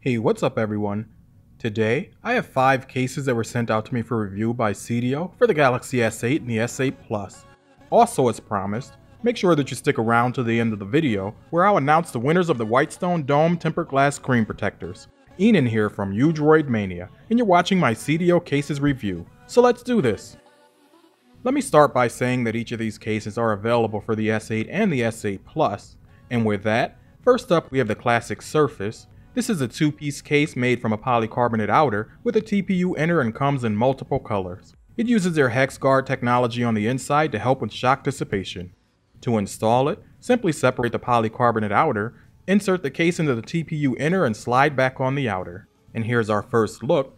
Hey, what's up everyone? Today, I have 5 cases that were sent out to me for review by CDO for the Galaxy S8 and the S8 Plus. Also, as promised, make sure that you stick around to the end of the video where I'll announce the winners of the Whitestone Dome Tempered Glass Screen Protectors. Enan here from Udroid Mania, and you're watching my CDO cases review, so let's do this. Let me start by saying that each of these cases are available for the S8 and the S8 Plus, and with that, first up we have the classic Surface. This is a two-piece case made from a polycarbonate outer with a TPU inner and comes in multiple colors. It uses their HexGuard technology on the inside to help with shock dissipation. To install it, simply separate the polycarbonate outer, insert the case into the TPU inner and slide back on the outer. And here's our first look.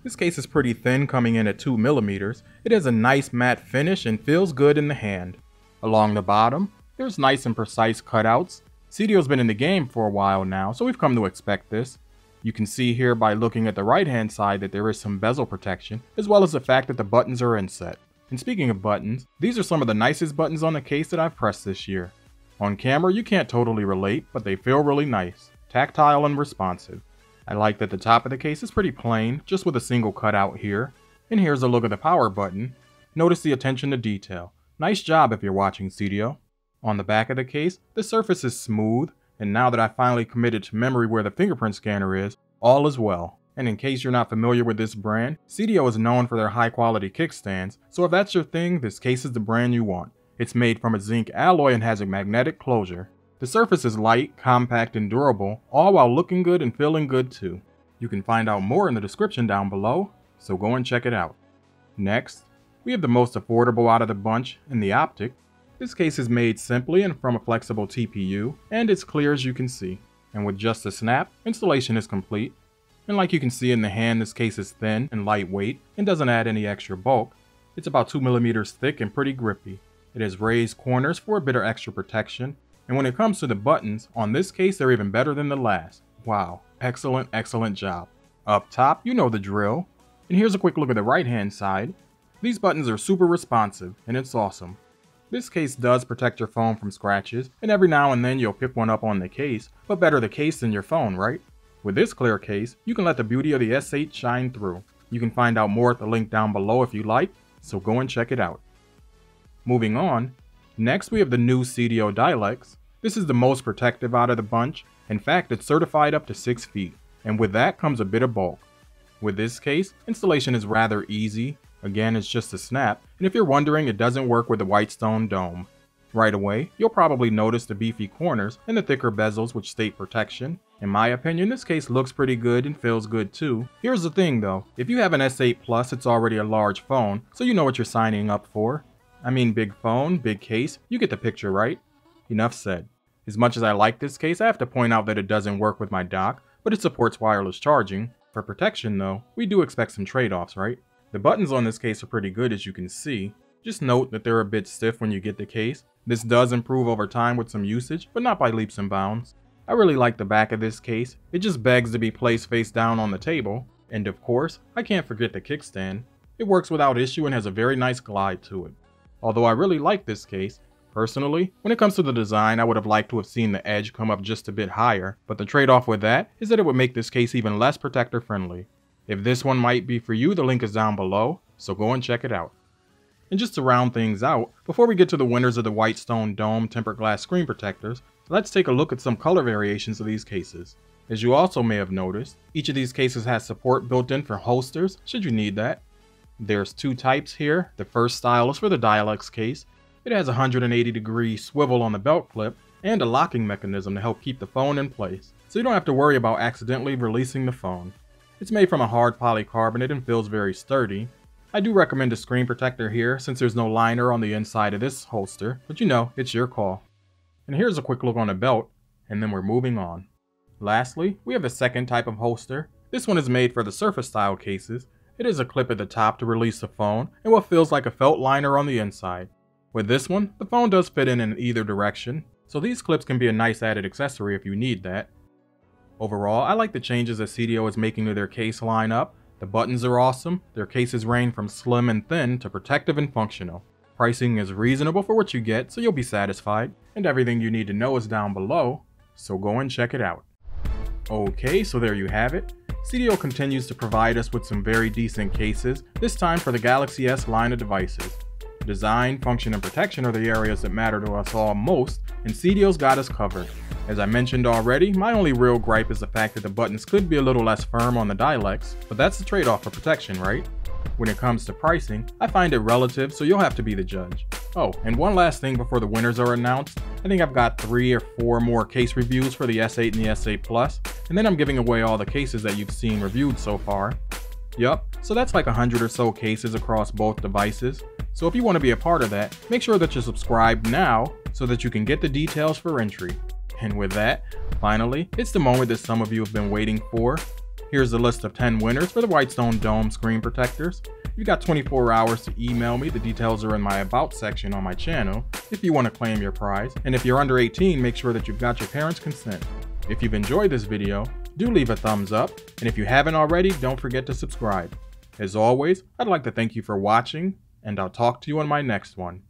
This case is pretty thin, coming in at 2mm. It has a nice matte finish and feels good in the hand. Along the bottom, there's nice and precise cutouts. CDO's been in the game for a while now, so we've come to expect this. You can see here by looking at the right hand side that there is some bezel protection, as well as the fact that the buttons are inset. And speaking of buttons, these are some of the nicest buttons on the case that I've pressed this year. On camera you can't totally relate, but they feel really nice, tactile and responsive. I like that the top of the case is pretty plain, just with a single cutout here. And here's a look at the power button. Notice the attention to detail. Nice job if you're watching CDO. On the back of the case, the surface is smooth, and now that I finally committed to memory where the fingerprint scanner is, all is well. And in case you're not familiar with this brand, CDO is known for their high quality kickstands, so if that's your thing, this case is the brand you want. It's made from a zinc alloy and has a magnetic closure. The surface is light, compact, and durable, all while looking good and feeling good too. You can find out more in the description down below, so go and check it out. Next, we have the most affordable out of the bunch in the Optic. This case is made simply and from a flexible TPU, and it's clear as you can see. And with just a snap, installation is complete. And like you can see in the hand, this case is thin and lightweight and doesn't add any extra bulk. It's about 2mm thick and pretty grippy. It has raised corners for a bit of extra protection. And when it comes to the buttons, on this case they're even better than the last. Wow, excellent job. Up top, you know the drill. And here's a quick look at the right hand side. These buttons are super responsive, and it's awesome. This case does protect your phone from scratches, and every now and then you'll pick one up on the case, but better the case than your phone, right? With this clear case, you can let the beauty of the S8 shine through. You can find out more at the link down below if you like, so go and check it out. Moving on, next we have the new CDO Dialex. This is the most protective out of the bunch. In fact, it's certified up to 6 feet, and with that comes a bit of bulk. With this case, installation is rather easy. Again, it's just a snap, and if you're wondering, it doesn't work with the Whitestone Dome. Right away, you'll probably notice the beefy corners and the thicker bezels which state protection. In my opinion, this case looks pretty good and feels good too. Here's the thing though, if you have an S8 Plus, it's already a large phone, so you know what you're signing up for. I mean, big phone, big case, you get the picture, right? Enough said. As much as I like this case, I have to point out that it doesn't work with my dock, but it supports wireless charging. For protection though, we do expect some trade-offs, right? The buttons on this case are pretty good as you can see. Just note that they're a bit stiff when you get the case. This does improve over time with some usage, but not by leaps and bounds. I really like the back of this case. It just begs to be placed face down on the table. And of course, I can't forget the kickstand. It works without issue and has a very nice glide to it. Although I really like this case, personally, when it comes to the design, I would have liked to have seen the edge come up just a bit higher, but the trade-off with that is that it would make this case even less protector friendly. If this one might be for you, the link is down below, so go and check it out. And just to round things out, before we get to the winners of the Whitestone Dome Tempered Glass Screen Protectors, let's take a look at some color variations of these cases. As you also may have noticed, each of these cases has support built in for holsters, should you need that. There's 2 types here. The first style is for the Dialex case. It has a 180-degree swivel on the belt clip and a locking mechanism to help keep the phone in place, so you don't have to worry about accidentally releasing the phone. It's made from a hard polycarbonate and feels very sturdy. I do recommend a screen protector here since there's no liner on the inside of this holster, but you know, it's your call. And here's a quick look on the belt, and then we're moving on. Lastly, we have the second type of holster. This one is made for the Surface style cases. It is a clip at the top to release the phone, and what feels like a felt liner on the inside. With this one, the phone does fit in either direction, so these clips can be a nice added accessory if you need that. Overall, I like the changes that CDO is making to their case lineup. The buttons are awesome, their cases range from slim and thin to protective and functional. Pricing is reasonable for what you get, so you'll be satisfied, and everything you need to know is down below, so go and check it out. Okay, so there you have it. CDO continues to provide us with some very decent cases, this time for the Galaxy S line of devices. Design, function, and protection are the areas that matter to us all most, and CDO's got us covered. As I mentioned already, my only real gripe is the fact that the buttons could be a little less firm on the Dialex, but that's the trade-off for protection, right? When it comes to pricing, I find it relative, so you'll have to be the judge. Oh, and one last thing before the winners are announced. I think I've got 3 or 4 more case reviews for the S8 and the S8 Plus, and then I'm giving away all the cases that you've seen reviewed so far. Yup, so that's like 100 or so cases across both devices. So if you want to be a part of that, make sure that you're subscribed now so that you can get the details for entry. And with that, finally, it's the moment that some of you have been waiting for. Here's the list of 10 winners for the Whitestone Dome screen protectors. You got 24 hours to email me. The details are in my About section on my channel if you want to claim your prize. And if you're under 18, make sure that you've got your parents' consent. If you've enjoyed this video, do leave a thumbs up. And if you haven't already, don't forget to subscribe. As always, I'd like to thank you for watching, and I'll talk to you on my next one.